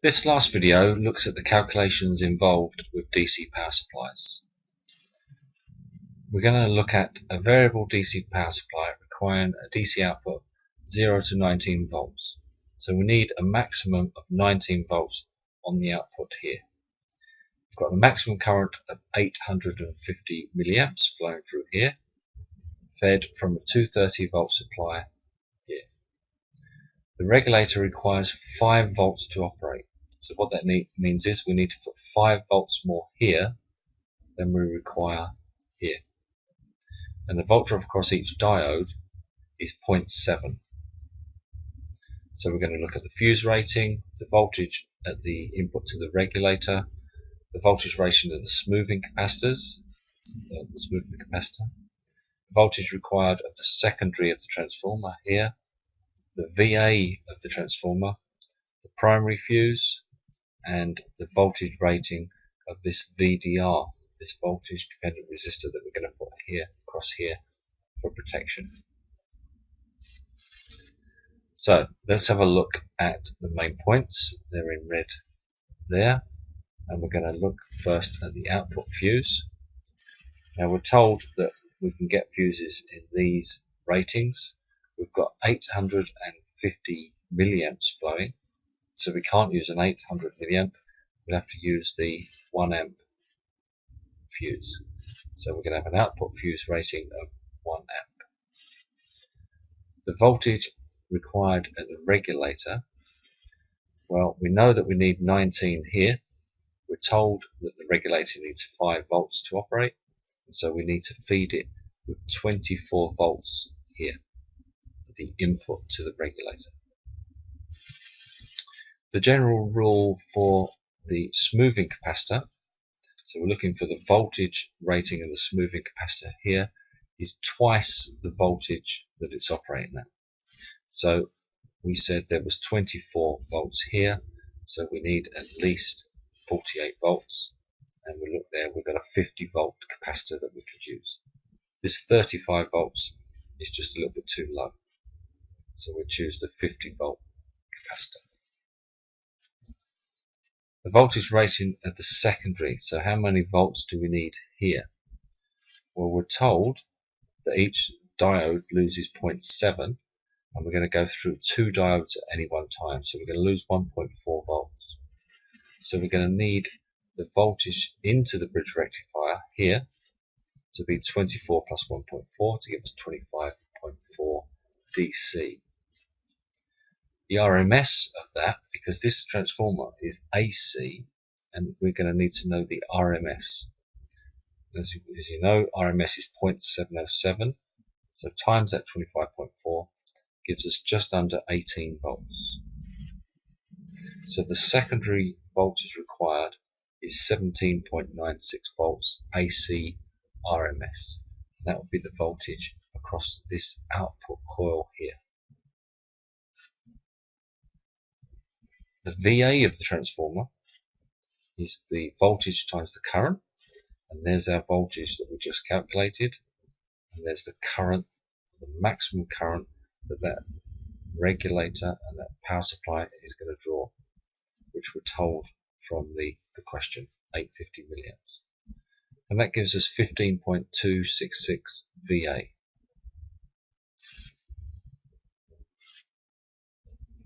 This last video looks at the calculations involved with DC power supplies. We're going to look at a variable DC power supply requiring a DC output of 0 to 19 volts. So we need a maximum of 19 volts on the output here. We've got a maximum current of 850 milliamps flowing through here, fed from a 230 volt supply here. The regulator requires 5 volts to operate. So what that means is we need to put 5 volts more here than we require here. And the volt drop across each diode is 0.7. So we're going to look at the fuse rating, the voltage at the input to the regulator, the voltage rating of the smoothing capacitors, the voltage required of the secondary of the transformer here, the VA of the transformer, the primary fuse, and the voltage rating of this VDR, this voltage dependent resistor that we're going to put here across here for protection. So let's have a look at the main points. They're in red there, and we're going to look first at the output fuse. Now we're told that we can get fuses in these ratings. We've got 850 milliamps flowing, so we can't use an 800 milliamp. We'll have to use the 1 amp fuse. So we're going to have an output fuse rating of 1 amp. The voltage required at the regulator, well, we know that we need 19 here. We're told that the regulator needs 5 volts to operate, and so we need to feed it with 24 volts here, the input to the regulator. The general rule for the smoothing capacitor, so we're looking for the voltage rating of the smoothing capacitor here, is twice the voltage that it's operating at. So we said there was 24 volts here, so we need at least 48 volts, and we look there, we've got a 50 volt capacitor that we could use. This 35 volts is just a little bit too low, so we'll choose the 50 volt capacitor. The voltage rating of the secondary, so how many volts do we need here? Well, we're told that each diode loses 0.7, and we're going to go through 2 diodes at any one time, so we're going to lose 1.4 volts. So we're going to need the voltage into the bridge rectifier here to be 24 plus 1.4 to give us 25.4 DC. The RMS of that, because this transformer is AC, and we're going to need to know the RMS. As you know, RMS is 0.707, so times that 25.4 gives us just under 18 volts. So the secondary voltage required is 17.96 volts AC RMS. That would be the voltage across this output coil here. The VA of the transformer is the voltage times the current, and there's our voltage that we just calculated, and there's the current, the maximum current that regulator and that power supply is going to draw, which we're told from the question, 850 milliamps. And that gives us 15.266 VA.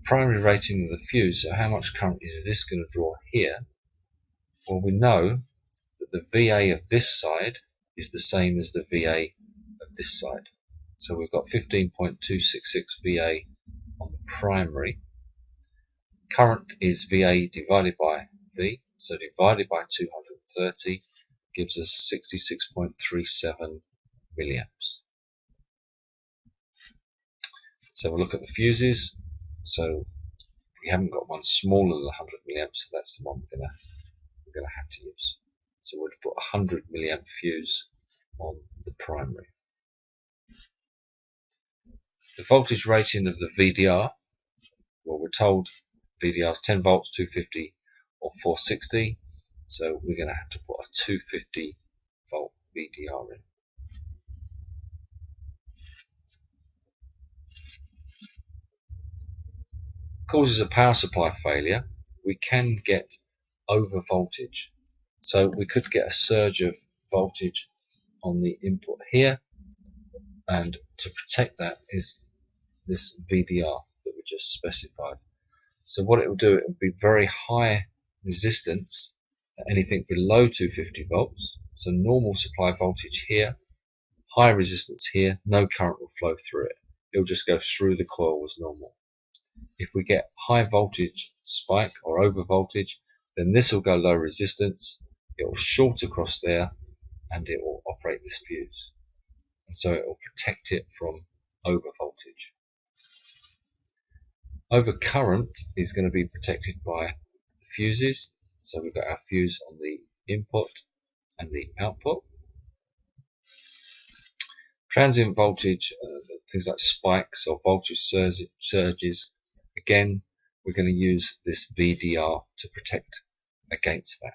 Primary rating of the fuse, so how much current is this going to draw here? Well, we know that the VA of this side is the same as the VA of this side. So we've got 15.266 VA on the primary. Current is VA divided by V, so divided by 230 gives us 66.37 milliamps. So we'll look at the fuses. So we haven't got one smaller than 100 milliamps, so that's the one we're going to have to use. So we'll put a 100 milliamp fuse on the primary. The voltage rating of the VDR, well, we're told VDR is 10 volts, 250 or 460, so we're going to have to put a 250 volt VDR in. Causes a power supply failure, we can get over voltage. So we could get a surge of voltage on the input here, and to protect that is this VDR that we just specified. So what it will do, it will be very high resistance at anything below 250 volts. So normal supply voltage here, high resistance here, no current will flow through it. It will just go through the coil as normal. If we get high voltage spike or over voltage, then this will go low resistance, it will short across there, and it will operate this fuse. And so it will protect it from over voltage. Over current is going to be protected by the fuses. So we've got our fuse on the input and the output. Transient voltage, things like spikes or voltage surges, again we're going to use this VDR to protect against that.